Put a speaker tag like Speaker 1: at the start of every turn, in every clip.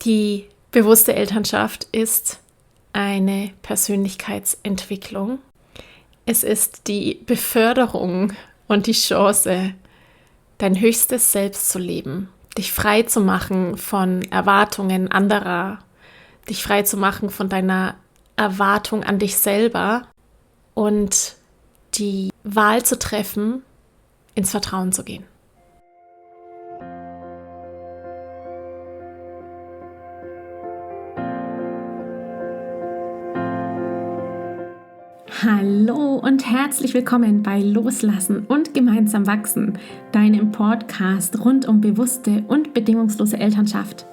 Speaker 1: Die bewusste Elternschaft ist eine Persönlichkeitsentwicklung. Es ist die Beförderung und die Chance, dein höchstes Selbst zu leben, dich frei zu machen von Erwartungen anderer, dich frei zu machen von deiner Erwartung an dich selber und die Wahl zu treffen, ins Vertrauen zu gehen.
Speaker 2: Hallo und herzlich willkommen bei Loslassen und gemeinsam wachsen, deinem Podcast rund um bewusste und bedingungslose Elternschaft.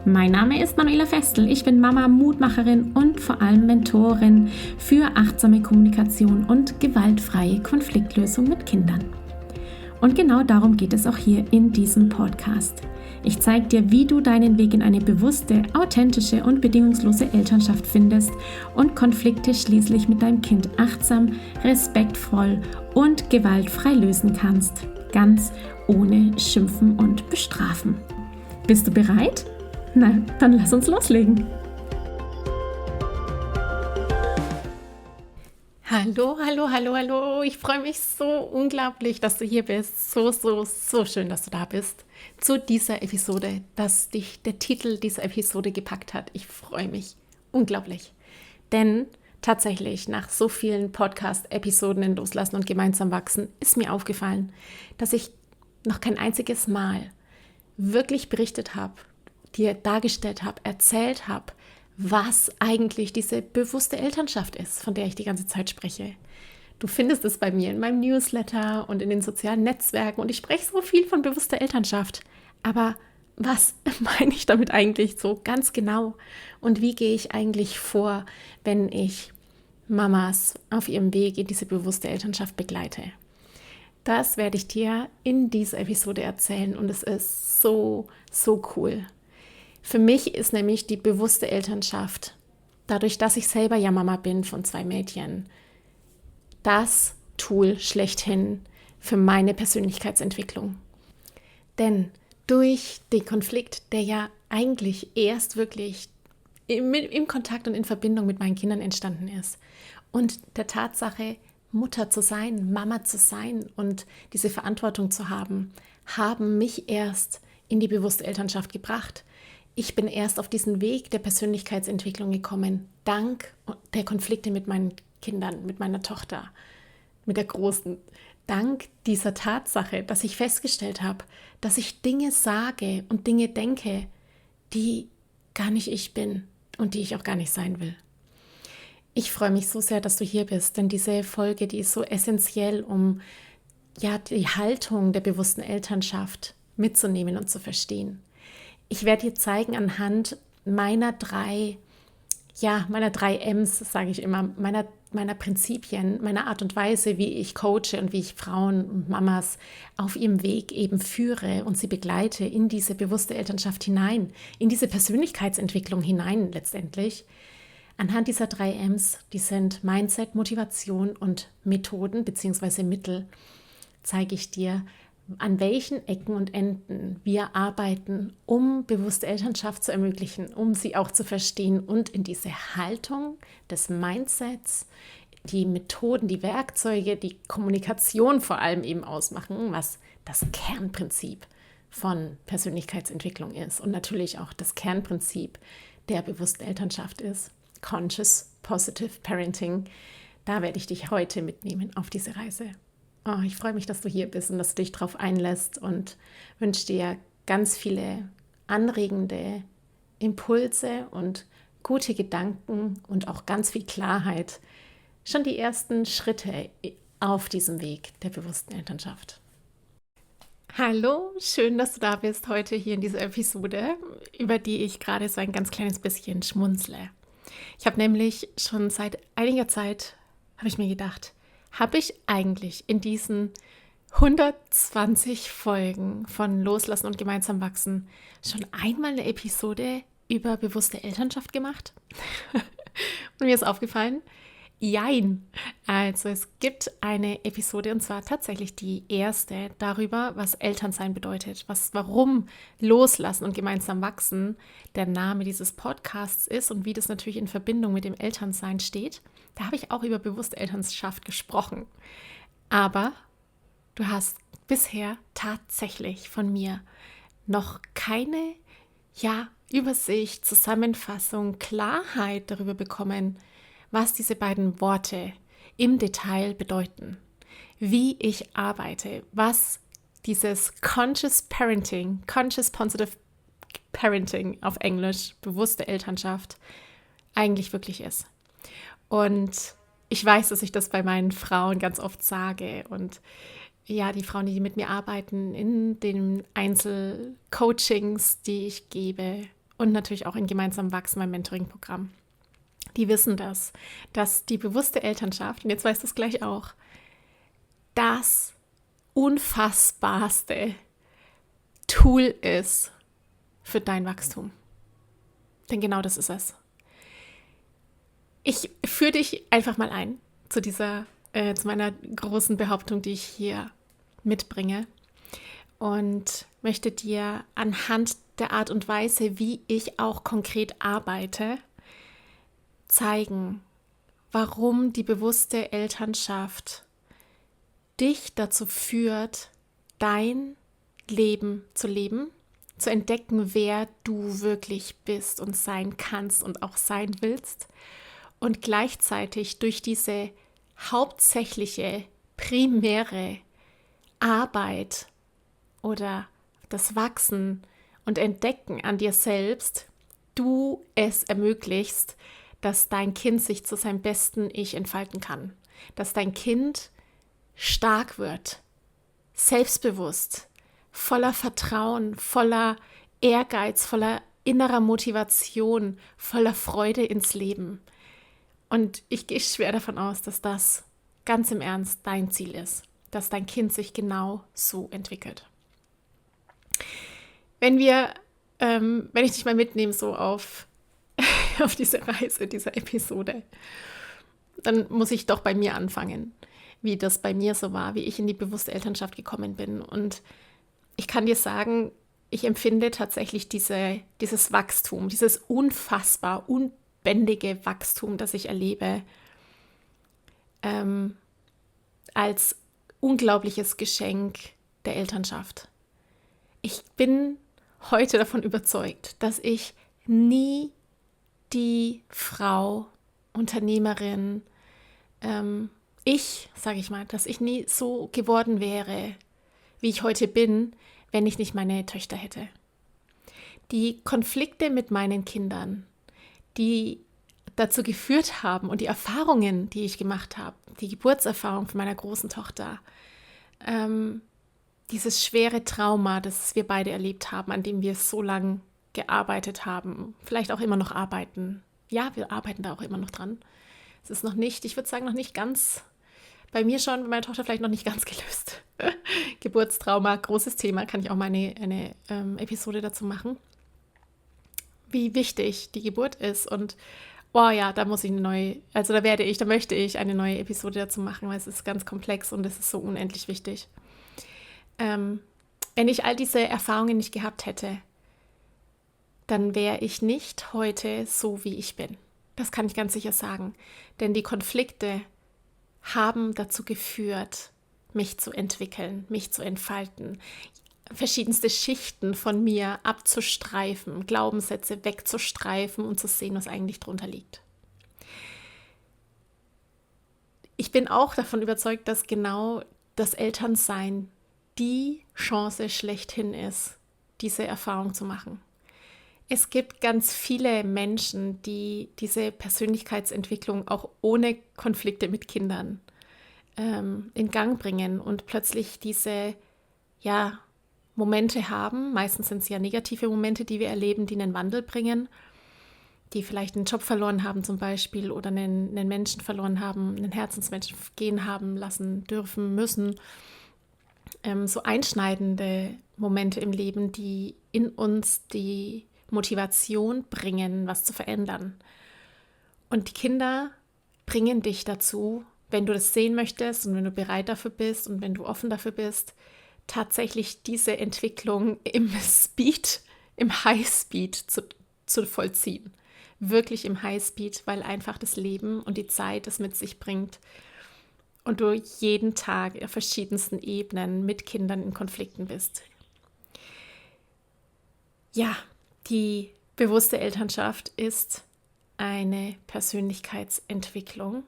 Speaker 2: Mein Name ist Manuela Festel, ich bin Mama, Mutmacherin und vor allem Mentorin für achtsame Kommunikation und gewaltfreie Konfliktlösung mit Kindern. Und genau darum geht es auch hier in diesem Podcast. Ich zeige dir, wie du deinen Weg in eine bewusste, authentische und bedingungslose Elternschaft findest und Konflikte schließlich mit deinem Kind achtsam, respektvoll und gewaltfrei lösen kannst. Ganz ohne Schimpfen und Bestrafen. Bist du bereit? Na, dann lass uns loslegen.
Speaker 1: Hallo. Ich freue mich so unglaublich, dass du hier bist. So schön, dass du da bist. Zu dieser Episode, dass dich der Titel dieser Episode gepackt hat. Ich freue mich unglaublich. Denn tatsächlich, nach so vielen Podcast-Episoden in Loslassen und gemeinsam wachsen, ist mir aufgefallen, dass ich noch kein einziges Mal wirklich berichtet habe, dir dargestellt habe, erzählt habe, was eigentlich diese bewusste Elternschaft ist, von der ich die ganze Zeit spreche. Du findest es bei mir in meinem Newsletter und in den sozialen Netzwerken und ich spreche so viel von bewusster Elternschaft. Aber was meine ich damit eigentlich so ganz genau? Und wie gehe ich eigentlich vor, wenn ich Mamas auf ihrem Weg in diese bewusste Elternschaft begleite? Das werde ich dir in dieser Episode erzählen und es ist so cool. Für mich ist nämlich die bewusste Elternschaft, dadurch, dass ich selber ja Mama bin von 2 Mädchen, das Tool schlechthin für meine Persönlichkeitsentwicklung. Denn durch den Konflikt, der ja eigentlich erst wirklich im Kontakt und in Verbindung mit meinen Kindern entstanden ist und der Tatsache, Mutter zu sein, Mama zu sein und diese Verantwortung zu haben, haben mich erst in die bewusste Elternschaft gebracht. Ich bin erst auf diesen Weg der Persönlichkeitsentwicklung gekommen, dank der Konflikte mit meinen Kindern, mit meiner Tochter, mit der Großen. Dank dieser Tatsache, dass ich festgestellt habe, dass ich Dinge sage und Dinge denke, die gar nicht ich bin und die ich auch gar nicht sein will. Ich freue mich so sehr, dass du hier bist, denn diese Folge, die ist so essentiell, um die Haltung der bewussten Elternschaft mitzunehmen und zu verstehen. Ich werde dir zeigen anhand meiner drei M's, sage ich immer, meiner Prinzipien, meiner Art und Weise, wie ich coache und wie ich Frauen und Mamas auf ihrem Weg eben führe und sie begleite in diese bewusste Elternschaft hinein, in diese Persönlichkeitsentwicklung hinein letztendlich. Anhand dieser 3 M's, die sind Mindset, Motivation und Methoden bzw. Mittel, zeige ich dir, an welchen Ecken und Enden wir arbeiten, um bewusste Elternschaft zu ermöglichen, um sie auch zu verstehen und in diese Haltung des Mindsets, die Methoden, die Werkzeuge, die Kommunikation vor allem eben ausmachen, was das Kernprinzip von Persönlichkeitsentwicklung ist und natürlich auch das Kernprinzip der bewussten Elternschaft ist. Conscious Positive Parenting. Da werde ich dich heute mitnehmen auf diese Reise. Oh, ich freue mich, dass du hier bist und dass du dich darauf einlässt und wünsche dir ganz viele anregende Impulse und gute Gedanken und auch ganz viel Klarheit. Schon die ersten Schritte auf diesem Weg der bewussten Elternschaft. Hallo, schön, dass du da bist heute hier in dieser Episode, über die ich gerade so ein ganz kleines bisschen schmunzle. Ich habe nämlich schon seit einiger Zeit, habe ich mir gedacht, habe ich eigentlich in diesen 120 Folgen von Loslassen und gemeinsam wachsen schon einmal eine Episode über bewusste Elternschaft gemacht? Und mir ist aufgefallen, Jein. Also es gibt eine Episode und zwar tatsächlich die erste darüber, was Elternsein bedeutet, warum Loslassen und gemeinsam wachsen der Name dieses Podcasts ist und wie das natürlich in Verbindung mit dem Elternsein steht. Da habe ich auch über bewusste Elternschaft gesprochen. Aber du hast bisher tatsächlich von mir noch keine Übersicht, Zusammenfassung, Klarheit darüber bekommen, was diese beiden Worte im Detail bedeuten, wie ich arbeite, was dieses Conscious Parenting, Conscious Positive Parenting auf Englisch, bewusste Elternschaft, eigentlich wirklich ist. Und ich weiß, dass ich das bei meinen Frauen ganz oft sage und ja, die Frauen, die mit mir arbeiten, in den Einzelcoachings, die ich gebe und natürlich auch in Gemeinsam wachsen, mein Mentoring-Programm, die wissen das, dass die bewusste Elternschaft, und jetzt weißt du es gleich auch, das unfassbarste Tool ist für dein Wachstum. Denn genau das ist es. Ich führe dich einfach mal ein zu meiner großen Behauptung, die ich hier mitbringe und möchte dir anhand der Art und Weise, wie ich auch konkret arbeite, zeigen, warum die bewusste Elternschaft dich dazu führt, dein Leben zu leben, zu entdecken, wer du wirklich bist und sein kannst und auch sein willst und gleichzeitig durch diese hauptsächliche, primäre Arbeit oder das Wachsen und Entdecken an dir selbst, du es ermöglichst, dass dein Kind sich zu seinem besten Ich entfalten kann, dass dein Kind stark wird, selbstbewusst, voller Vertrauen, voller Ehrgeiz, voller innerer Motivation, voller Freude ins Leben. Und ich gehe schwer davon aus, dass das ganz im Ernst dein Ziel ist, dass dein Kind sich genau so entwickelt. Wenn ich dich mal mitnehme so auf diese Reise, dieser Episode, dann muss ich doch bei mir anfangen, wie das bei mir so war, wie ich in die bewusste Elternschaft gekommen bin. Und ich kann dir sagen, ich empfinde tatsächlich dieses Wachstum, dieses unfassbar, unbändige Wachstum, das ich erlebe, als unglaubliches Geschenk der Elternschaft. Ich bin heute davon überzeugt, dass ich nie die Frau, Unternehmerin, dass ich nie so geworden wäre, wie ich heute bin, wenn ich nicht meine Töchter hätte. Die Konflikte mit meinen Kindern, die dazu geführt haben und die Erfahrungen, die ich gemacht habe, die Geburtserfahrung von meiner großen Tochter, dieses schwere Trauma, das wir beide erlebt haben, an dem wir so lange gearbeitet haben, vielleicht auch immer noch arbeiten. Ja, wir arbeiten da auch immer noch dran. Es ist noch nicht, ich würde sagen, noch nicht ganz, bei mir schon, bei meiner Tochter vielleicht noch nicht ganz gelöst. Geburtstrauma, großes Thema, kann ich auch mal eine Episode dazu machen. Wie wichtig die Geburt ist und da möchte ich eine neue Episode dazu machen, weil es ist ganz komplex und es ist so unendlich wichtig. Wenn ich all diese Erfahrungen nicht gehabt hätte, dann wäre ich nicht heute so, wie ich bin. Das kann ich ganz sicher sagen. Denn die Konflikte haben dazu geführt, mich zu entwickeln, mich zu entfalten, verschiedenste Schichten von mir abzustreifen, Glaubenssätze wegzustreifen und zu sehen, was eigentlich drunter liegt. Ich bin auch davon überzeugt, dass genau das Elternsein die Chance schlechthin ist, diese Erfahrung zu machen. Es gibt ganz viele Menschen, die diese Persönlichkeitsentwicklung auch ohne Konflikte mit Kindern in Gang bringen und plötzlich diese Momente haben. Meistens sind es ja negative Momente, die wir erleben, die einen Wandel bringen, die vielleicht einen Job verloren haben zum Beispiel oder einen Menschen verloren haben, einen Herzensmenschen gehen haben lassen, dürfen, müssen. So einschneidende Momente im Leben, die in uns die Motivation bringen, was zu verändern. Und die Kinder bringen dich dazu, wenn du das sehen möchtest und wenn du bereit dafür bist und wenn du offen dafür bist, tatsächlich diese Entwicklung im Highspeed zu vollziehen. Wirklich im Highspeed, weil einfach das Leben und die Zeit es mit sich bringt und du jeden Tag auf verschiedensten Ebenen mit Kindern in Konflikten bist. Ja, die bewusste Elternschaft ist eine Persönlichkeitsentwicklung.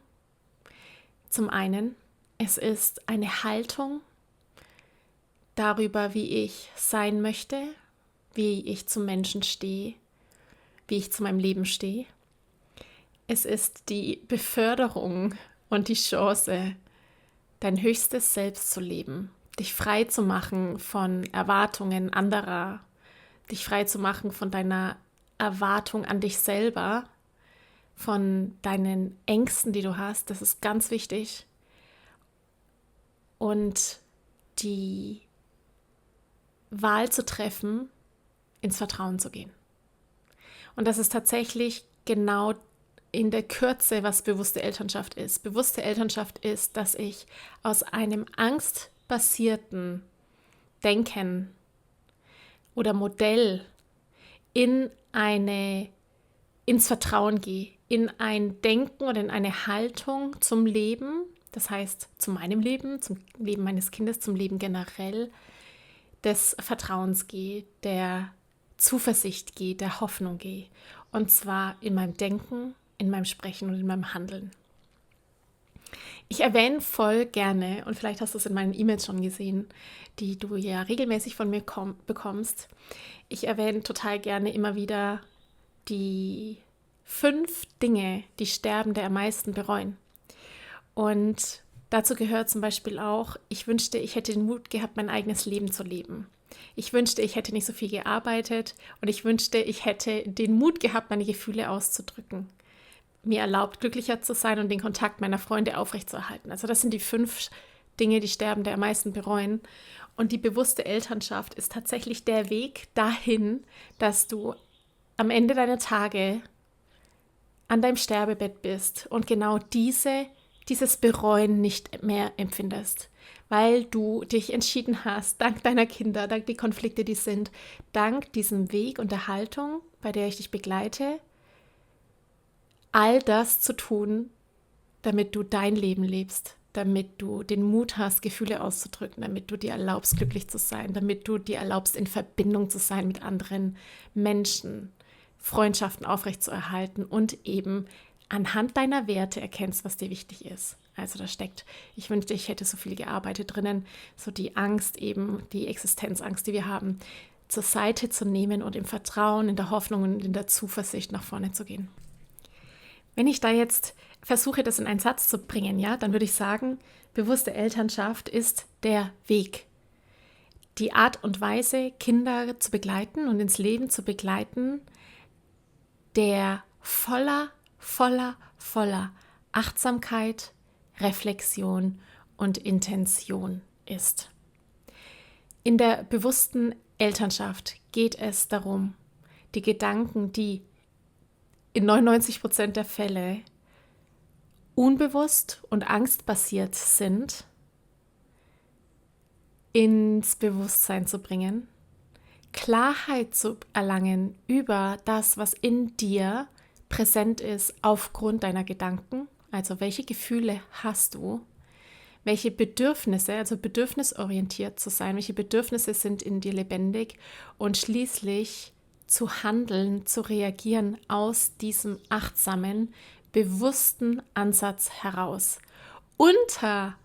Speaker 1: Zum einen, es ist eine Haltung darüber, wie ich sein möchte, wie ich zum Menschen stehe, wie ich zu meinem Leben stehe. Es ist die Beförderung und die Chance, dein höchstes Selbst zu leben, dich frei zu machen von Erwartungen anderer, dich frei zu machen von deiner Erwartung an dich selber, von deinen Ängsten, die du hast. Das ist ganz wichtig. Und die Wahl zu treffen, ins Vertrauen zu gehen. Und das ist tatsächlich genau in der Kürze, was bewusste Elternschaft ist. Bewusste Elternschaft ist, dass ich aus einem angstbasierten Denken oder Modell ins Vertrauen gehe, in ein Denken oder in eine Haltung zum Leben, das heißt zu meinem Leben, zum Leben meines Kindes, zum Leben generell, des Vertrauens gehe, der Zuversicht gehe, der Hoffnung gehe. Und zwar in meinem Denken, in meinem Sprechen und in meinem Handeln. Ich erwähne voll gerne, und vielleicht hast du es in meinen E-Mails schon gesehen, die du ja regelmäßig von mir bekommst, ich erwähne total gerne immer wieder die 5 Dinge, die Sterbende am meisten bereuen. Und dazu gehört zum Beispiel auch, ich wünschte, ich hätte den Mut gehabt, mein eigenes Leben zu leben. Ich wünschte, ich hätte nicht so viel gearbeitet und ich wünschte, ich hätte den Mut gehabt, meine Gefühle auszudrücken. Mir erlaubt, glücklicher zu sein und den Kontakt meiner Freunde aufrechtzuerhalten. Also das sind die 5 Dinge, die Sterbende am meisten bereuen. Und die bewusste Elternschaft ist tatsächlich der Weg dahin, dass du am Ende deiner Tage an deinem Sterbebett bist und genau dieses Bereuen nicht mehr empfindest, weil du dich entschieden hast, dank deiner Kinder, dank die Konflikte, die sind, dank diesem Weg und der Haltung, bei der ich dich begleite, all das zu tun, damit du dein Leben lebst, damit du den Mut hast, Gefühle auszudrücken, damit du dir erlaubst, glücklich zu sein, damit du dir erlaubst, in Verbindung zu sein mit anderen Menschen, Freundschaften aufrechtzuerhalten und eben anhand deiner Werte erkennst, was dir wichtig ist. Also da steckt, ich wünschte, ich hätte so viel gearbeitet drinnen, so die Angst eben, die Existenzangst, die wir haben, zur Seite zu nehmen und im Vertrauen, in der Hoffnung und in der Zuversicht nach vorne zu gehen. Wenn ich da jetzt versuche, das in einen Satz zu bringen, ja, dann würde ich sagen, bewusste Elternschaft ist der Weg. Die Art und Weise, Kinder zu begleiten und ins Leben zu begleiten, der voller Achtsamkeit, Reflexion und Intention ist. In der bewussten Elternschaft geht es darum, die Gedanken, die in 99% der Fälle unbewusst und angstbasiert sind, ins Bewusstsein zu bringen, Klarheit zu erlangen über das, was in dir präsent ist aufgrund deiner Gedanken, also welche Gefühle hast du, welche Bedürfnisse, also bedürfnisorientiert zu sein, welche Bedürfnisse sind in dir lebendig und schließlich zu handeln, zu reagieren aus diesem achtsamen, bewussten Ansatz heraus. Unter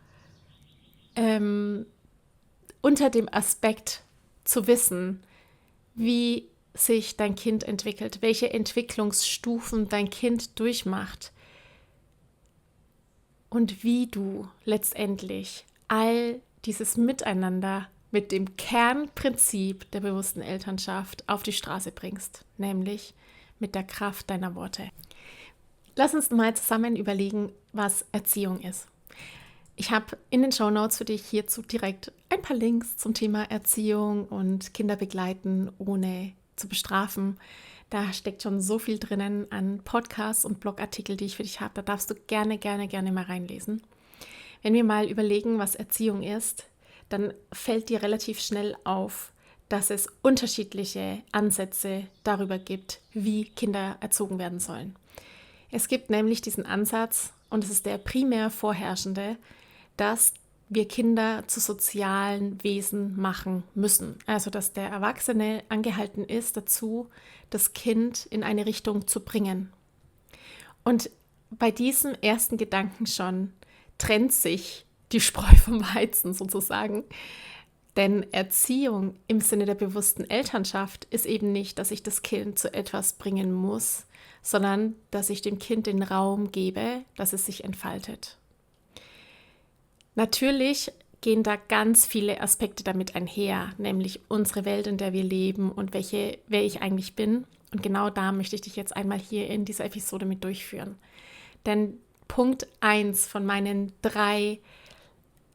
Speaker 1: dem Aspekt zu wissen, wie sich dein Kind entwickelt, welche Entwicklungsstufen dein Kind durchmacht und wie du letztendlich all dieses Miteinander mit dem Kernprinzip der bewussten Elternschaft auf die Straße bringst, nämlich mit der Kraft deiner Worte. Lass uns mal zusammen überlegen, was Erziehung ist. Ich habe in den Shownotes für dich hierzu direkt ein paar Links zum Thema Erziehung und Kinder begleiten, ohne zu bestrafen. Da steckt schon so viel drinnen an Podcasts und Blogartikel, die ich für dich habe. Da darfst du gerne, gerne, gerne mal reinlesen. Wenn wir mal überlegen, was Erziehung ist, dann fällt dir relativ schnell auf, dass es unterschiedliche Ansätze darüber gibt, wie Kinder erzogen werden sollen. Es gibt nämlich diesen Ansatz, und es ist der primär vorherrschende, dass wir Kinder zu sozialen Wesen machen müssen. Also, dass der Erwachsene angehalten ist dazu, das Kind in eine Richtung zu bringen. Und bei diesem ersten Gedanken schon trennt sich die Spreu vom Weizen sozusagen. Denn Erziehung im Sinne der bewussten Elternschaft ist eben nicht, dass ich das Kind zu etwas bringen muss, sondern dass ich dem Kind den Raum gebe, dass es sich entfaltet. Natürlich gehen da ganz viele Aspekte damit einher, nämlich unsere Welt, in der wir leben und wer ich eigentlich bin. Und genau da möchte ich dich jetzt einmal hier in dieser Episode mit durchführen. Denn Punkt 1 von meinen 3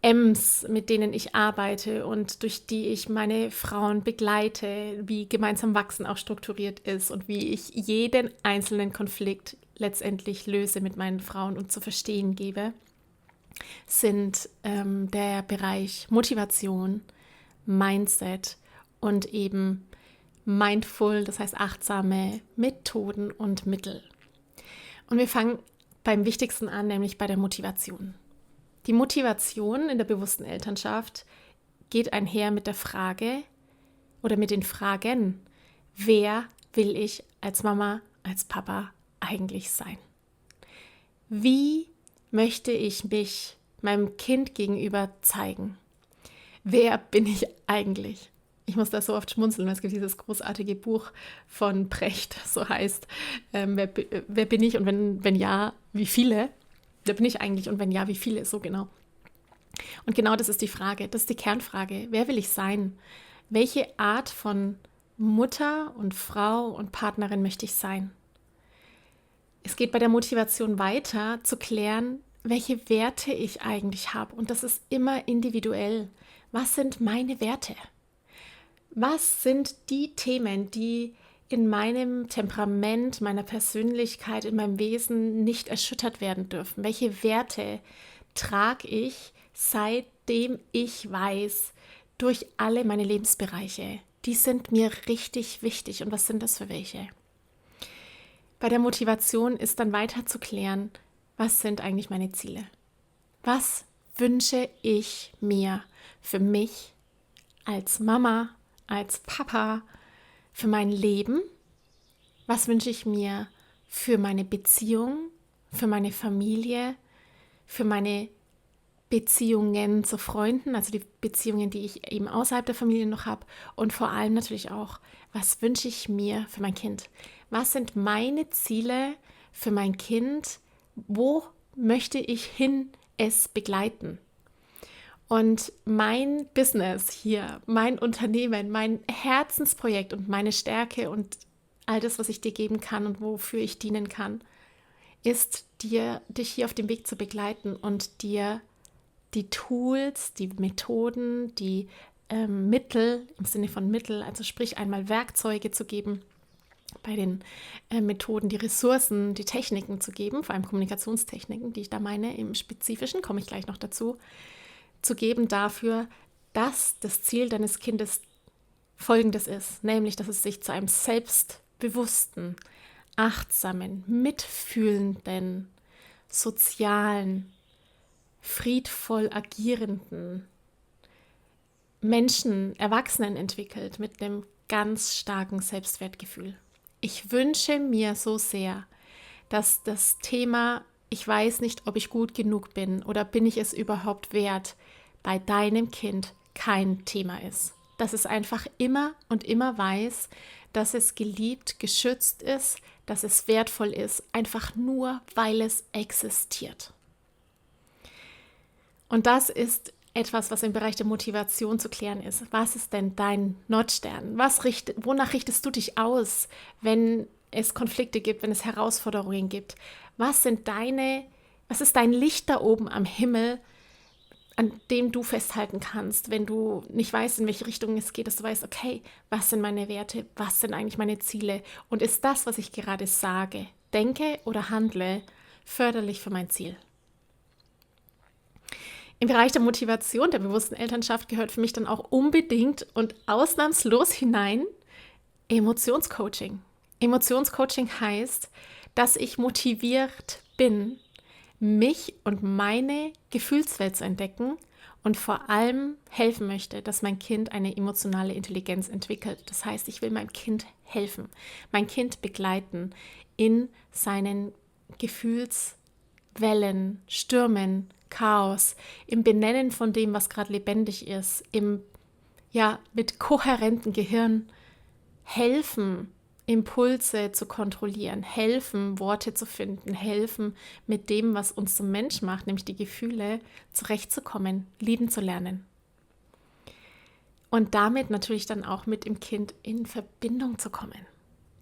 Speaker 1: M's, mit denen ich arbeite und durch die ich meine Frauen begleite, wie gemeinsam wachsen auch strukturiert ist und wie ich jeden einzelnen Konflikt letztendlich löse mit meinen Frauen und zu verstehen gebe, sind der Bereich Motivation, Mindset und eben mindful, das heißt achtsame Methoden und Mittel. Und wir fangen beim Wichtigsten an, nämlich bei der Motivation. Die Motivation in der bewussten Elternschaft geht einher mit der Frage oder mit den Fragen, wer will ich als Mama, als Papa eigentlich sein? Wie möchte ich mich meinem Kind gegenüber zeigen? Wer bin ich eigentlich? Ich muss da so oft schmunzeln, weil es gibt dieses großartige Buch von Brecht, so heißt, wer bin ich und wenn ja, wie viele? Wer bin ich eigentlich und wenn ja, wie viele? So genau. Und genau das ist die Frage, das ist die Kernfrage. Wer will ich sein? Welche Art von Mutter und Frau und Partnerin möchte ich sein? Es geht bei der Motivation weiter, zu klären, welche Werte ich eigentlich habe. Und das ist immer individuell. Was sind meine Werte? Was sind die Themen, die in meinem Temperament, meiner Persönlichkeit, in meinem Wesen nicht erschüttert werden dürfen? Welche Werte trage ich, seitdem ich weiß, durch alle meine Lebensbereiche? Die sind mir richtig wichtig. Und was sind das für welche? Bei der Motivation ist dann weiter zu klären, was sind eigentlich meine Ziele? Was wünsche ich mir für mich als Mama, als Papa, für mein Leben? Was wünsche ich mir für meine Beziehung, für meine Familie, für meine Beziehungen zu Freunden, also die Beziehungen, die ich eben außerhalb der Familie noch habe und vor allem natürlich auch, was wünsche ich mir für mein Kind? Was sind meine Ziele für mein Kind? Wo möchte ich hin es begleiten? Und mein Business hier, mein Unternehmen, mein Herzensprojekt und meine Stärke und all das, was ich dir geben kann und wofür ich dienen kann, ist dich hier auf dem Weg zu begleiten und dir die Tools, die Methoden, die Mittel, im Sinne von Mittel, also sprich einmal Werkzeuge zu geben, bei den Methoden die Ressourcen, die Techniken zu geben, vor allem Kommunikationstechniken, die ich da meine, im Spezifischen, komme ich gleich noch dazu, zu geben dafür, dass das Ziel deines Kindes folgendes ist, nämlich, dass es sich zu einem selbstbewussten, achtsamen, mitfühlenden, sozialen, friedvoll agierenden Menschen, Erwachsenen entwickelt mit einem ganz starken Selbstwertgefühl. Ich wünsche mir so sehr, dass das Thema, ich weiß nicht, ob ich gut genug bin oder bin ich es überhaupt wert, bei deinem Kind kein Thema ist. Dass es einfach immer und immer weiß, dass es geliebt, geschützt ist, dass es wertvoll ist, einfach nur, weil es existiert. Und das ist etwas, was im Bereich der Motivation zu klären ist. Was ist denn dein Nordstern? Wonach richtest du dich aus, wenn es Konflikte gibt, wenn es Herausforderungen gibt? Was ist dein Licht da oben am Himmel, an dem du festhalten kannst, wenn du nicht weißt, in welche Richtung es geht, dass du weißt, okay, was sind meine Werte, was sind eigentlich meine Ziele und ist das, was ich gerade sage, denke oder handle, förderlich für mein Ziel. Im Bereich der Motivation der bewussten Elternschaft gehört für mich dann auch unbedingt und ausnahmslos hinein Emotionscoaching. Emotionscoaching heißt, dass ich motiviert bin, mich und meine Gefühlswelt zu entdecken und vor allem helfen möchte, dass mein Kind eine emotionale Intelligenz entwickelt. Das heißt, ich will meinem Kind helfen, mein Kind begleiten in seinen Gefühlswellen, Stürmen, Chaos, im Benennen von dem, was gerade lebendig ist, mit kohärentem Gehirn helfen, Impulse zu kontrollieren, helfen, Worte zu finden, helfen, mit dem, was uns zum Mensch macht, nämlich die Gefühle, zurechtzukommen, lieben zu lernen. Und damit natürlich dann auch mit dem Kind in Verbindung zu kommen.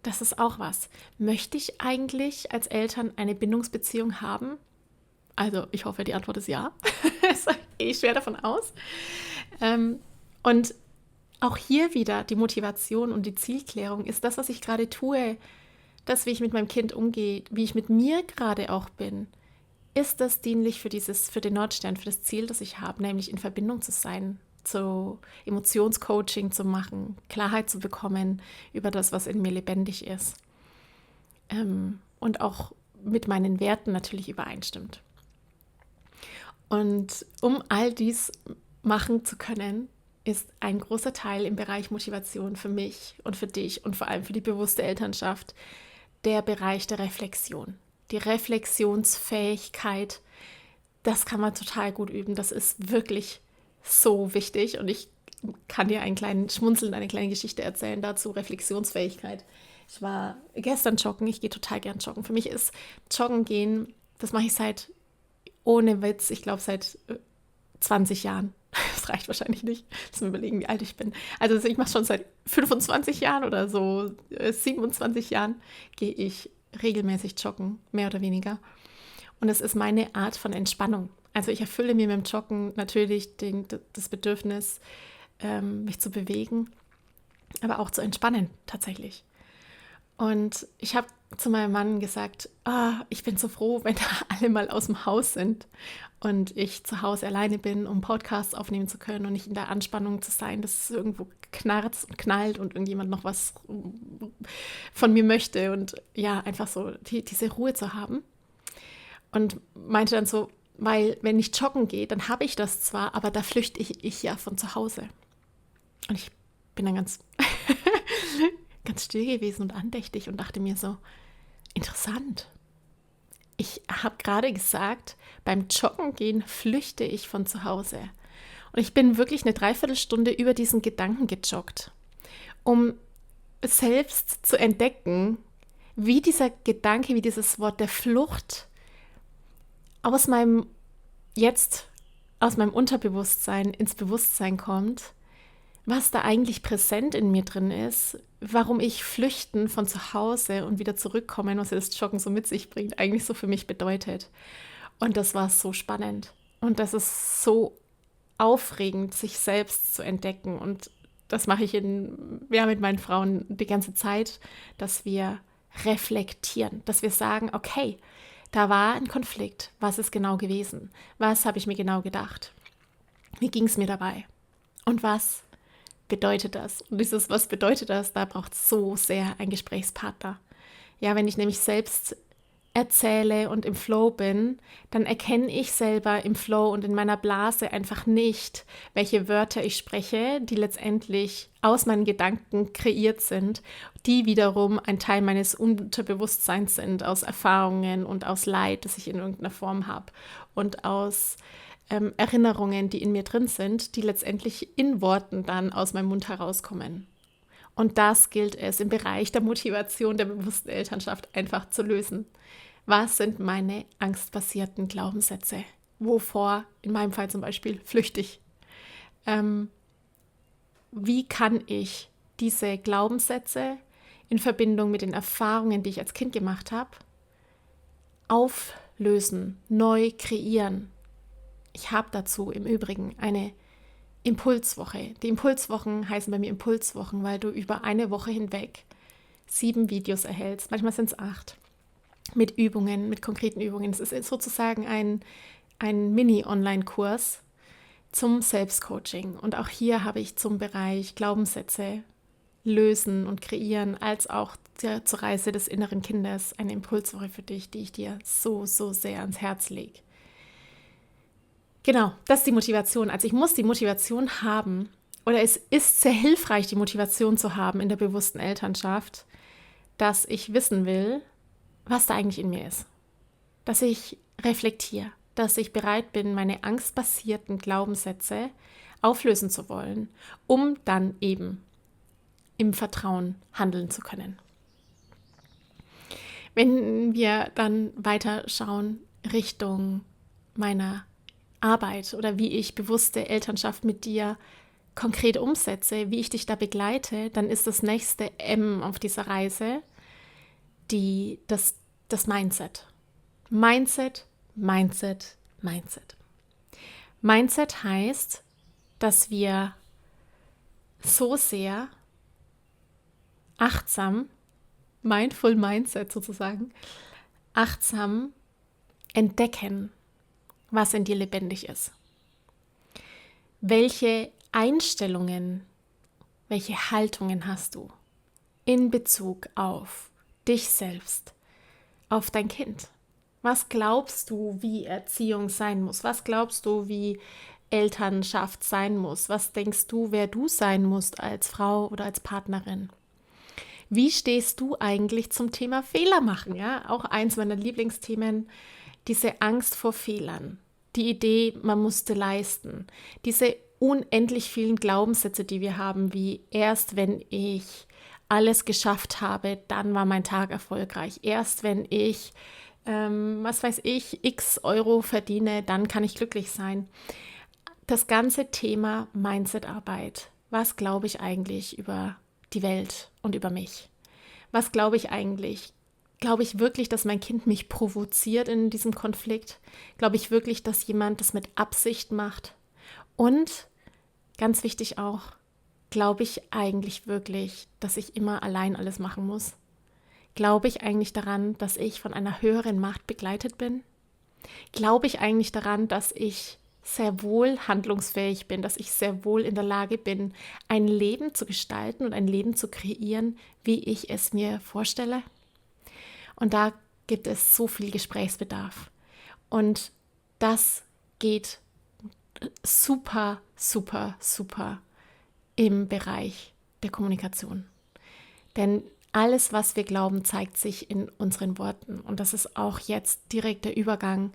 Speaker 1: Das ist auch was. Möchte ich eigentlich als Eltern eine Bindungsbeziehung haben? Also ich hoffe, die Antwort ist ja. Ich schwer davon aus. Und auch hier wieder die Motivation und die Zielklärung ist das, was ich gerade tue, das, wie ich mit meinem Kind umgehe, wie ich mit mir gerade auch bin. Ist das dienlich für den Nordstern, für das Ziel, das ich habe, nämlich in Verbindung zu sein, zu Emotionscoaching zu machen, Klarheit zu bekommen über das, was in mir lebendig ist und auch mit meinen Werten natürlich übereinstimmt. Und um all dies machen zu können, ist ein großer Teil im Bereich Motivation für mich und für dich und vor allem für die bewusste Elternschaft der Bereich der Reflexion. Die Reflexionsfähigkeit, das kann man total gut üben. Das ist wirklich so wichtig und ich kann dir eine kleine Geschichte erzählen dazu, Reflexionsfähigkeit. Ich war gestern joggen, ich gehe total gern joggen. Für mich ist Joggen gehen, das mache ich ohne Witz, ich glaube seit 20 Jahren. Das reicht wahrscheinlich nicht. Lass mir überlegen, wie alt ich bin. Also ich mache schon seit 25 Jahren oder so, 27 Jahren gehe ich regelmäßig joggen, mehr oder weniger. Und es ist meine Art von Entspannung. Also ich erfülle mir mit dem Joggen natürlich das Bedürfnis, mich zu bewegen, aber auch zu entspannen tatsächlich. Und ich habe zu meinem Mann gesagt, ich bin so froh, wenn alle mal aus dem Haus sind und ich zu Hause alleine bin, um Podcasts aufnehmen zu können und nicht in der Anspannung zu sein, dass es irgendwo knarzt und knallt und irgendjemand noch was von mir möchte und ja, einfach so diese Ruhe zu haben. Und meinte dann so, weil wenn ich joggen gehe, dann habe ich das zwar, aber da flüchte ich ja von zu Hause. Und ich bin dann ganz still gewesen und andächtig und dachte mir so, interessant. Ich habe gerade gesagt, beim Joggen gehen flüchte ich von zu Hause. Und ich bin wirklich eine Dreiviertelstunde über diesen Gedanken gejoggt, um selbst zu entdecken, wie dieser Gedanke, wie dieses Wort der Flucht aus meinem Unterbewusstsein ins Bewusstsein kommt, was da eigentlich präsent in mir drin ist, warum ich Flüchten von zu Hause und wieder zurückkommen, was das Joggen so mit sich bringt, eigentlich so für mich bedeutet. Und das war so spannend. Und das ist so aufregend, sich selbst zu entdecken. Und das mache ich mit meinen Frauen die ganze Zeit, dass wir reflektieren, dass wir sagen, okay, da war ein Konflikt. Was ist genau gewesen? Was habe ich mir genau gedacht? Wie ging es mir dabei? Und was bedeutet das? Und was bedeutet das? Da braucht es so sehr einen Gesprächspartner. Ja, wenn ich nämlich selbst erzähle und im Flow bin, dann erkenne ich selber im Flow und in meiner Blase einfach nicht, welche Wörter ich spreche, die letztendlich aus meinen Gedanken kreiert sind, die wiederum ein Teil meines Unterbewusstseins sind, aus Erfahrungen und aus Leid, das ich in irgendeiner Form habe und aus Erinnerungen, die in mir drin sind, die letztendlich in Worten dann aus meinem Mund herauskommen. Und das gilt es im Bereich der Motivation der bewussten Elternschaft einfach zu lösen. Was sind meine angstbasierten Glaubenssätze? Wovor, in meinem Fall zum Beispiel, flüchte ich? Wie kann ich diese Glaubenssätze in Verbindung mit den Erfahrungen, die ich als Kind gemacht habe, auflösen, neu kreieren? Ich habe dazu im Übrigen eine Impulswoche. Die Impulswochen heißen bei mir Impulswochen, weil du über eine Woche hinweg 7 Videos erhältst. Manchmal sind es 8. Mit Übungen, mit konkreten Übungen. Es ist sozusagen ein Mini-Online-Kurs zum Selbstcoaching. Und auch hier habe ich zum Bereich Glaubenssätze lösen und kreieren, als auch zur Reise des inneren Kindes eine Impulswoche für dich, die ich dir so, so sehr ans Herz lege. Genau, das ist die Motivation. Also ich muss die Motivation haben, oder es ist sehr hilfreich, die Motivation zu haben in der bewussten Elternschaft, dass ich wissen will, was da eigentlich in mir ist. Dass ich reflektiere, dass ich bereit bin, meine angstbasierten Glaubenssätze auflösen zu wollen, um dann eben im Vertrauen handeln zu können. Wenn wir dann weiter schauen Richtung meiner Arbeit oder wie ich bewusste Elternschaft mit dir konkret umsetze, wie ich dich da begleite, dann ist das nächste M auf dieser Reise das Mindset. Mindset, Mindset, Mindset. Mindset heißt, dass wir so sehr achtsam, mindful Mindset sozusagen, achtsam entdecken, was in dir lebendig ist. Welche Einstellungen, welche Haltungen hast du in Bezug auf dich selbst, auf dein Kind? Was glaubst du, wie Erziehung sein muss? Was glaubst du, wie Elternschaft sein muss? Was denkst du, wer du sein musst als Frau oder als Partnerin? Wie stehst du eigentlich zum Thema Fehler machen? Ja, auch eins meiner Lieblingsthemen, diese Angst vor Fehlern, die Idee, man musste leisten, diese unendlich vielen Glaubenssätze, die wir haben, wie erst wenn ich alles geschafft habe, dann war mein Tag erfolgreich. Erst wenn ich, x Euro verdiene, dann kann ich glücklich sein. Das ganze Thema Mindset-Arbeit. Was glaube ich eigentlich über die Welt und über mich? Was glaube ich eigentlich? Glaube ich wirklich, dass mein Kind mich provoziert in diesem Konflikt? Glaube ich wirklich, dass jemand das mit Absicht macht? Und ganz wichtig auch, glaube ich eigentlich wirklich, dass ich immer allein alles machen muss? Glaube ich eigentlich daran, dass ich von einer höheren Macht begleitet bin? Glaube ich eigentlich daran, dass ich sehr wohl handlungsfähig bin, dass ich sehr wohl in der Lage bin, ein Leben zu gestalten und ein Leben zu kreieren, wie ich es mir vorstelle? Und da gibt es so viel Gesprächsbedarf. Und das geht super, super, super im Bereich der Kommunikation. Denn alles, was wir glauben, zeigt sich in unseren Worten. Und das ist auch jetzt direkt der Übergang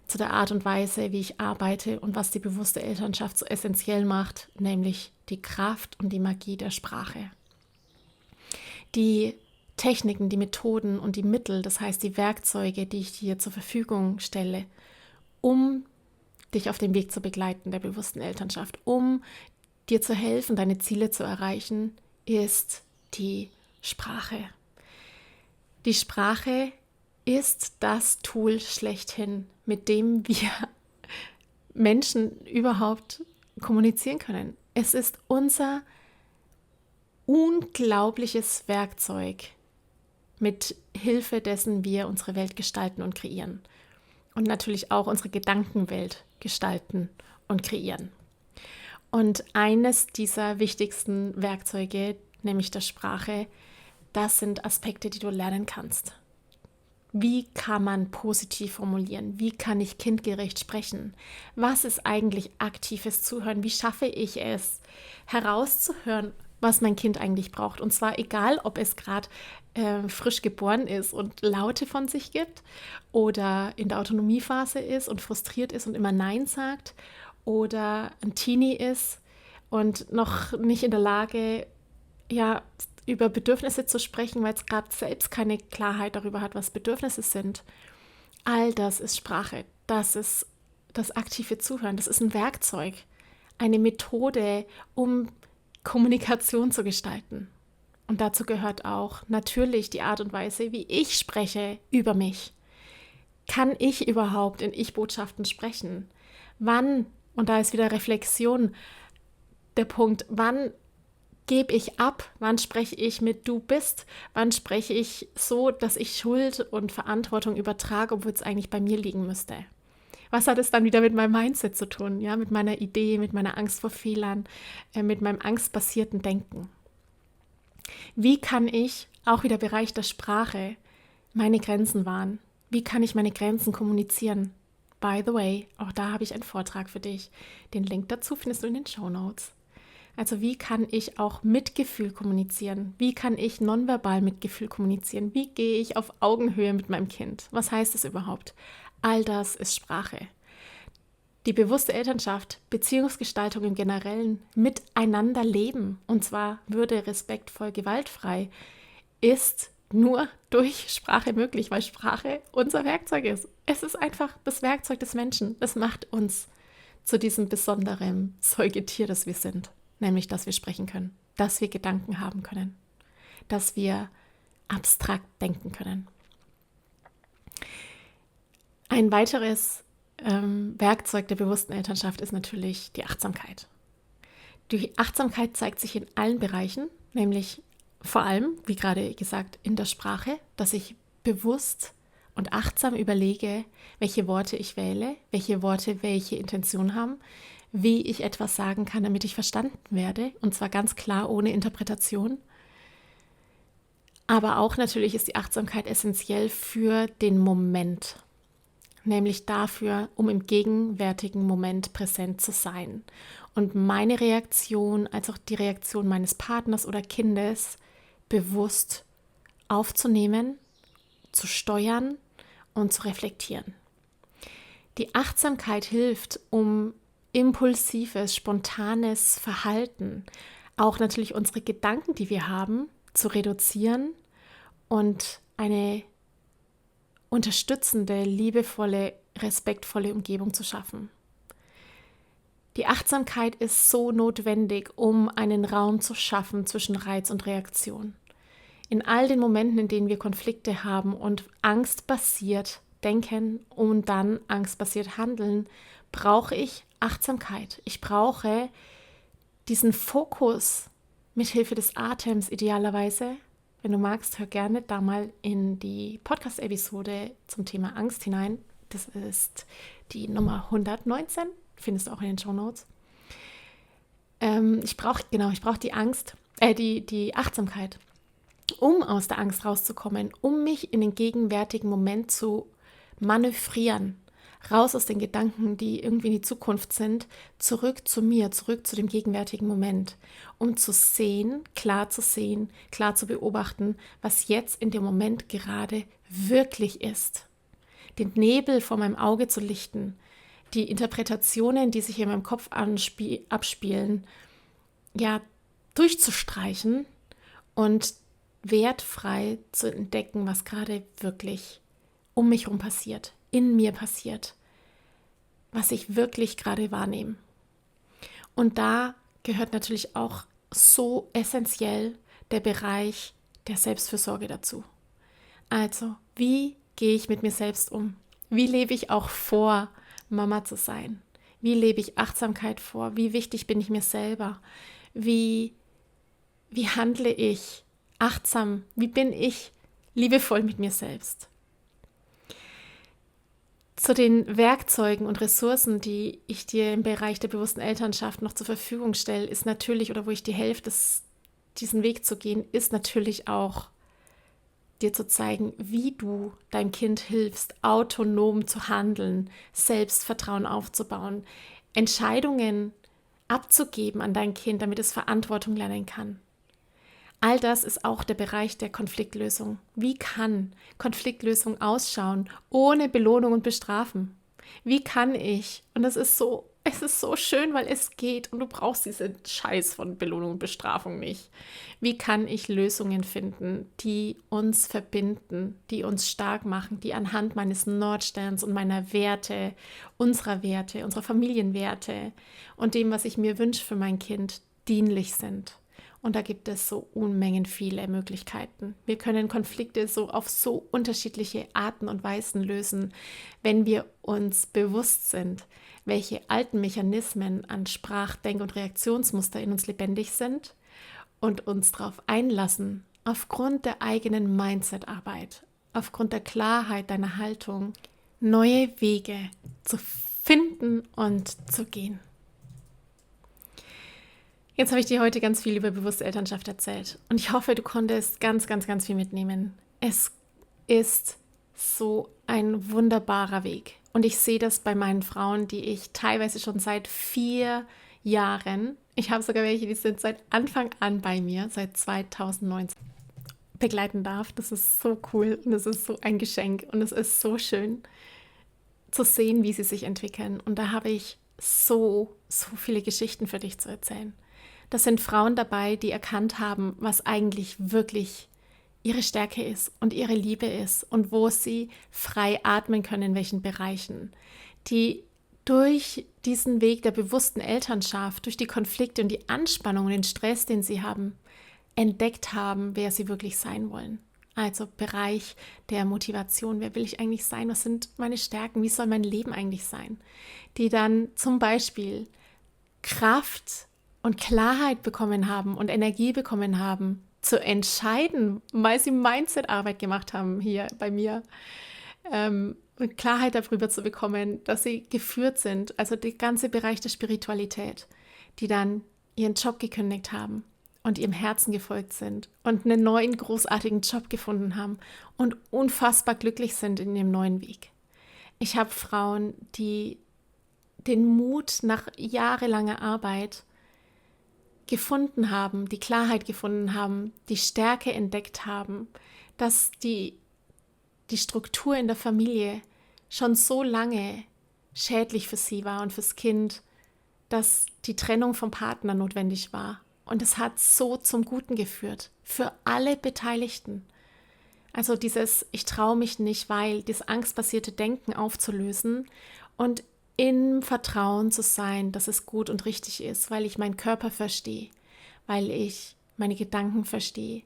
Speaker 1: zu der Art und Weise, wie ich arbeite und was die bewusste Elternschaft so essentiell macht, nämlich die Kraft und die Magie der Sprache. Die Techniken, die Methoden und die Mittel, das heißt die Werkzeuge, die ich dir zur Verfügung stelle, um dich auf dem Weg zu begleiten der bewussten Elternschaft, um dir zu helfen, deine Ziele zu erreichen, ist die Sprache. Die Sprache ist das Tool schlechthin, mit dem wir Menschen überhaupt kommunizieren können. Es ist unser unglaubliches Werkzeug, mit Hilfe dessen wir unsere Welt gestalten und kreieren. Und natürlich auch unsere Gedankenwelt gestalten und kreieren. Und eines dieser wichtigsten Werkzeuge, nämlich der Sprache, das sind Aspekte, die du lernen kannst. Wie kann man positiv formulieren? Wie kann ich kindgerecht sprechen? Was ist eigentlich aktives Zuhören? Wie schaffe ich es, herauszuhören, was mein Kind eigentlich braucht? Und zwar egal, ob es gerade frisch geboren ist und Laute von sich gibt oder in der Autonomiephase ist und frustriert ist und immer Nein sagt oder ein Teenie ist und noch nicht in der Lage, über Bedürfnisse zu sprechen, weil es gerade selbst keine Klarheit darüber hat, was Bedürfnisse sind. All das ist Sprache. Das ist das aktive Zuhören. Das ist ein Werkzeug, eine Methode, um Kommunikation zu gestalten. Und dazu gehört auch natürlich die Art und Weise, wie ich spreche über mich. Kann ich überhaupt in Ich-Botschaften sprechen? Wann, und da ist wieder Reflexion der Punkt, wann gebe ich ab, wann spreche ich mit du bist, wann spreche ich so, dass ich Schuld und Verantwortung übertrage, obwohl es eigentlich bei mir liegen müsste. Was hat es dann wieder mit meinem Mindset zu tun, ja, mit meiner Idee, mit meiner Angst vor Fehlern, mit meinem angstbasierten Denken? Wie kann ich, auch wieder Bereich der Sprache, meine Grenzen wahren? Wie kann ich meine Grenzen kommunizieren? By the way, auch da habe ich einen Vortrag für dich. Den Link dazu findest du in den Shownotes. Also wie kann ich auch Mitgefühl kommunizieren? Wie kann ich nonverbal Mitgefühl kommunizieren? Wie gehe ich auf Augenhöhe mit meinem Kind? Was heißt das überhaupt? All das ist Sprache. Die bewusste Elternschaft, Beziehungsgestaltung im Generellen, miteinander leben, und zwar würde respektvoll, gewaltfrei, ist nur durch Sprache möglich, weil Sprache unser Werkzeug ist. Es ist einfach das Werkzeug des Menschen. Es macht uns zu diesem besonderen Säugetier, das wir sind. Nämlich, dass wir sprechen können, dass wir Gedanken haben können, dass wir abstrakt denken können. Ein weiteres Werkzeug der bewussten Elternschaft ist natürlich die Achtsamkeit. Die Achtsamkeit zeigt sich in allen Bereichen, nämlich vor allem, wie gerade gesagt, in der Sprache, dass ich bewusst und achtsam überlege, welche Worte ich wähle, welche Worte welche Intention haben, wie ich etwas sagen kann, damit ich verstanden werde, und zwar ganz klar ohne Interpretation. Aber auch natürlich ist die Achtsamkeit essentiell für den Moment, nämlich dafür, um im gegenwärtigen Moment präsent zu sein und meine Reaktion als auch die Reaktion meines Partners oder Kindes bewusst aufzunehmen, zu steuern und zu reflektieren. Die Achtsamkeit hilft, um impulsives, spontanes Verhalten, auch natürlich unsere Gedanken, die wir haben, zu reduzieren und eine unterstützende, liebevolle, respektvolle Umgebung zu schaffen. Die Achtsamkeit ist so notwendig, um einen Raum zu schaffen zwischen Reiz und Reaktion. In all den Momenten, in denen wir Konflikte haben und angstbasiert denken und dann angstbasiert handeln, brauche ich Achtsamkeit. Ich brauche diesen Fokus mit Hilfe des Atems idealerweise. Wenn du magst, hör gerne da mal in die Podcast-Episode zum Thema Angst hinein. Das ist die Nummer 119, findest du auch in den Shownotes. Ich brauche die Achtsamkeit, um aus der Angst rauszukommen, um mich in den gegenwärtigen Moment zu manövrieren, raus aus den Gedanken, die irgendwie in die Zukunft sind, zurück zu mir, zurück zu dem gegenwärtigen Moment, um zu sehen, klar zu beobachten, was jetzt in dem Moment gerade wirklich ist. Den Nebel vor meinem Auge zu lichten, die Interpretationen, die sich in meinem Kopf abspielen, ja, durchzustreichen und wertfrei zu entdecken, was gerade wirklich um mich herum passiert, in mir passiert, was ich wirklich gerade wahrnehme. Und da gehört natürlich auch so essentiell der Bereich der Selbstfürsorge dazu. Also, wie gehe ich mit mir selbst um? Wie lebe ich auch vor, Mama zu sein? Wie lebe ich Achtsamkeit vor? Wie wichtig bin ich mir selber? Wie handle ich achtsam? Wie bin ich liebevoll mit mir selbst? Zu den Werkzeugen und Ressourcen, die ich dir im Bereich der bewussten Elternschaft noch zur Verfügung stelle, ist natürlich, oder wo ich dir helfe, diesen Weg zu gehen, ist natürlich auch dir zu zeigen, wie du deinem Kind hilfst, autonom zu handeln, Selbstvertrauen aufzubauen, Entscheidungen abzugeben an dein Kind, damit es Verantwortung lernen kann. All das ist auch der Bereich der Konfliktlösung. Wie kann Konfliktlösung ausschauen, ohne Belohnung und Bestrafen? Wie kann ich, und es ist so schön, weil es geht und du brauchst diesen Scheiß von Belohnung und Bestrafung nicht. Wie kann ich Lösungen finden, die uns verbinden, die uns stark machen, die anhand meines Nordsterns und meiner Werte, unserer Familienwerte und dem, was ich mir wünsche für mein Kind, dienlich sind? Und da gibt es so Unmengen viele Möglichkeiten. Wir können Konflikte so auf so unterschiedliche Arten und Weisen lösen, wenn wir uns bewusst sind, welche alten Mechanismen an Sprach-, Denk- und Reaktionsmuster in uns lebendig sind und uns darauf einlassen, aufgrund der eigenen Mindset-Arbeit, aufgrund der Klarheit deiner Haltung, neue Wege zu finden und zu gehen. Jetzt habe ich dir heute ganz viel über bewusste Elternschaft erzählt und ich hoffe, du konntest ganz, ganz, ganz viel mitnehmen. Es ist so ein wunderbarer Weg und ich sehe das bei meinen Frauen, die ich teilweise schon seit 4 Jahren, ich habe sogar welche, die sind seit Anfang an bei mir, seit 2019 begleiten darf. Das ist so cool und es ist so ein Geschenk und es ist so schön zu sehen, wie sie sich entwickeln. Und da habe ich so viele Geschichten für dich zu erzählen. Das sind Frauen dabei, die erkannt haben, was eigentlich wirklich ihre Stärke ist und ihre Liebe ist und wo sie frei atmen können, in welchen Bereichen. Die durch diesen Weg der bewussten Elternschaft, durch die Konflikte und die Anspannung und den Stress, den sie haben, entdeckt haben, wer sie wirklich sein wollen. Also Bereich der Motivation, wer will ich eigentlich sein, was sind meine Stärken, wie soll mein Leben eigentlich sein? Die dann zum Beispiel Kraft und Klarheit bekommen haben und Energie bekommen haben, zu entscheiden, weil sie Mindset-Arbeit gemacht haben hier bei mir. Und Klarheit darüber zu bekommen, dass sie geführt sind, also der ganze Bereich der Spiritualität, die dann ihren Job gekündigt haben und ihrem Herzen gefolgt sind und einen neuen, großartigen Job gefunden haben und unfassbar glücklich sind in ihrem neuen Weg. Ich habe Frauen, die den Mut nach jahrelanger Arbeit gefunden haben, die Klarheit gefunden haben, die Stärke entdeckt haben, dass die Struktur in der Familie schon so lange schädlich für sie war und fürs Kind, dass die Trennung vom Partner notwendig war. Und es hat so zum Guten geführt, für alle Beteiligten. Also dieses Ich traue mich nicht, weil das angstbasierte Denken aufzulösen und im Vertrauen zu sein, dass es gut und richtig ist, weil ich meinen Körper verstehe, weil ich meine Gedanken verstehe,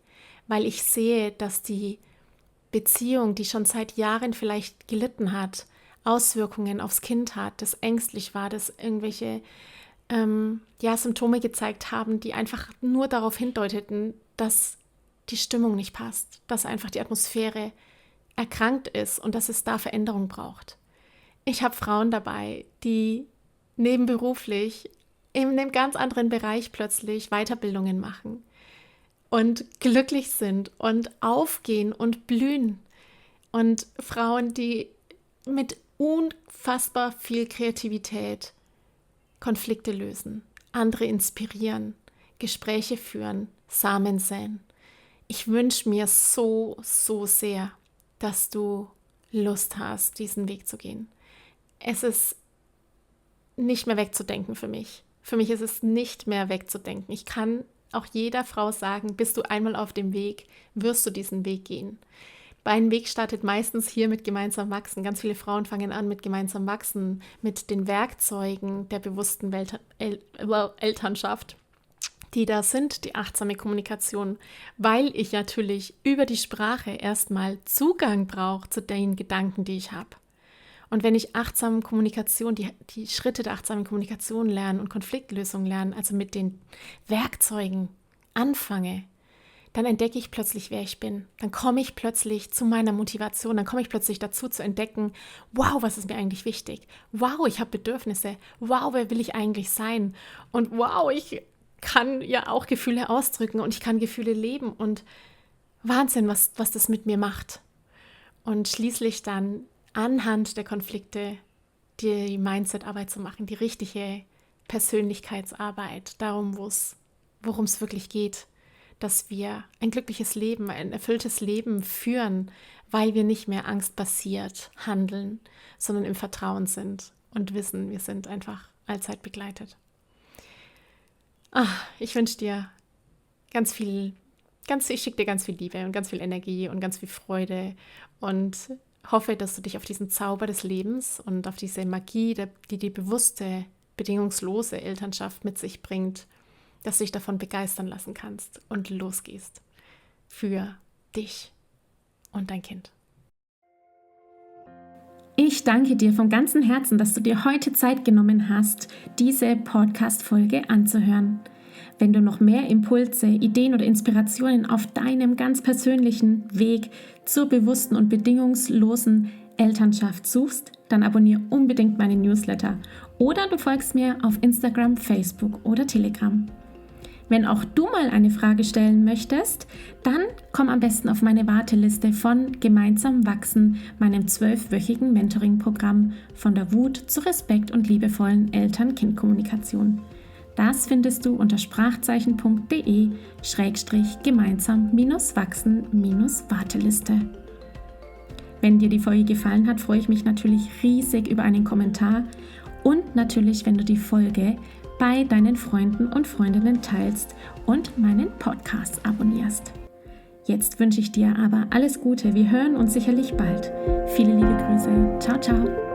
Speaker 1: weil ich sehe, dass die Beziehung, die schon seit Jahren vielleicht gelitten hat, Auswirkungen aufs Kind hat, das ängstlich war, das irgendwelche Symptome gezeigt haben, die einfach nur darauf hindeuteten, dass die Stimmung nicht passt, dass einfach die Atmosphäre erkrankt ist und dass es da Veränderung braucht. Ich habe Frauen dabei, die nebenberuflich in einem ganz anderen Bereich plötzlich Weiterbildungen machen und glücklich sind und aufgehen und blühen. Und Frauen, die mit unfassbar viel Kreativität Konflikte lösen, andere inspirieren, Gespräche führen, Samen säen. Ich wünsche mir so sehr, dass du Lust hast, diesen Weg zu gehen. Es ist nicht mehr wegzudenken für mich. Für mich ist es nicht mehr wegzudenken. Ich kann auch jeder Frau sagen, bist du einmal auf dem Weg, wirst du diesen Weg gehen. Mein Weg startet meistens hier mit gemeinsam wachsen. Ganz viele Frauen fangen an mit gemeinsam wachsen, mit den Werkzeugen der bewussten Elternschaft, die da sind, die achtsame Kommunikation, weil ich natürlich über die Sprache erstmal Zugang brauche zu den Gedanken, die ich habe. Und wenn ich achtsame Kommunikation, die Schritte der achtsamen Kommunikation lernen und Konfliktlösung lernen, also mit den Werkzeugen anfange, dann entdecke ich plötzlich, wer ich bin. Dann komme ich plötzlich zu meiner Motivation, dann komme ich plötzlich dazu zu entdecken, wow, was ist mir eigentlich wichtig? Wow, ich habe Bedürfnisse. Wow, wer will ich eigentlich sein? Und wow, ich kann ja auch Gefühle ausdrücken und ich kann Gefühle leben und Wahnsinn, was das mit mir macht. Und schließlich dann anhand der Konflikte die Mindset-Arbeit zu machen, die richtige Persönlichkeitsarbeit, worum es wirklich geht, dass wir ein glückliches Leben, ein erfülltes Leben führen, weil wir nicht mehr angstbasiert handeln, sondern im Vertrauen sind und wissen, wir sind einfach allzeit begleitet. Ich wünsche dir ich schicke dir ganz viel Liebe und ganz viel Energie und ganz viel Freude und hoffe, dass du dich auf diesen Zauber des Lebens und auf diese Magie, die bewusste, bedingungslose Elternschaft mit sich bringt, dass du dich davon begeistern lassen kannst und losgehst für dich und dein Kind.
Speaker 2: Ich danke dir von ganzem Herzen, dass du dir heute Zeit genommen hast, diese Podcast-Folge anzuhören. Wenn du noch mehr Impulse, Ideen oder Inspirationen auf deinem ganz persönlichen Weg zur bewussten und bedingungslosen Elternschaft suchst, dann abonniere unbedingt meinen Newsletter oder du folgst mir auf Instagram, Facebook oder Telegram. Wenn auch du mal eine Frage stellen möchtest, dann komm am besten auf meine Warteliste von Gemeinsam wachsen, meinem 12-wöchigen Mentoring-Programm von der Wut zu Respekt und liebevollen Eltern-Kind-Kommunikation. Das findest du unter sprachzeichen.de/gemeinsam-wachsen-Warteliste. Wenn dir die Folge gefallen hat, freue ich mich natürlich riesig über einen Kommentar und natürlich, wenn du die Folge bei deinen Freunden und Freundinnen teilst und meinen Podcast abonnierst. Jetzt wünsche ich dir aber alles Gute. Wir hören uns sicherlich bald. Viele liebe Grüße. Ciao, ciao.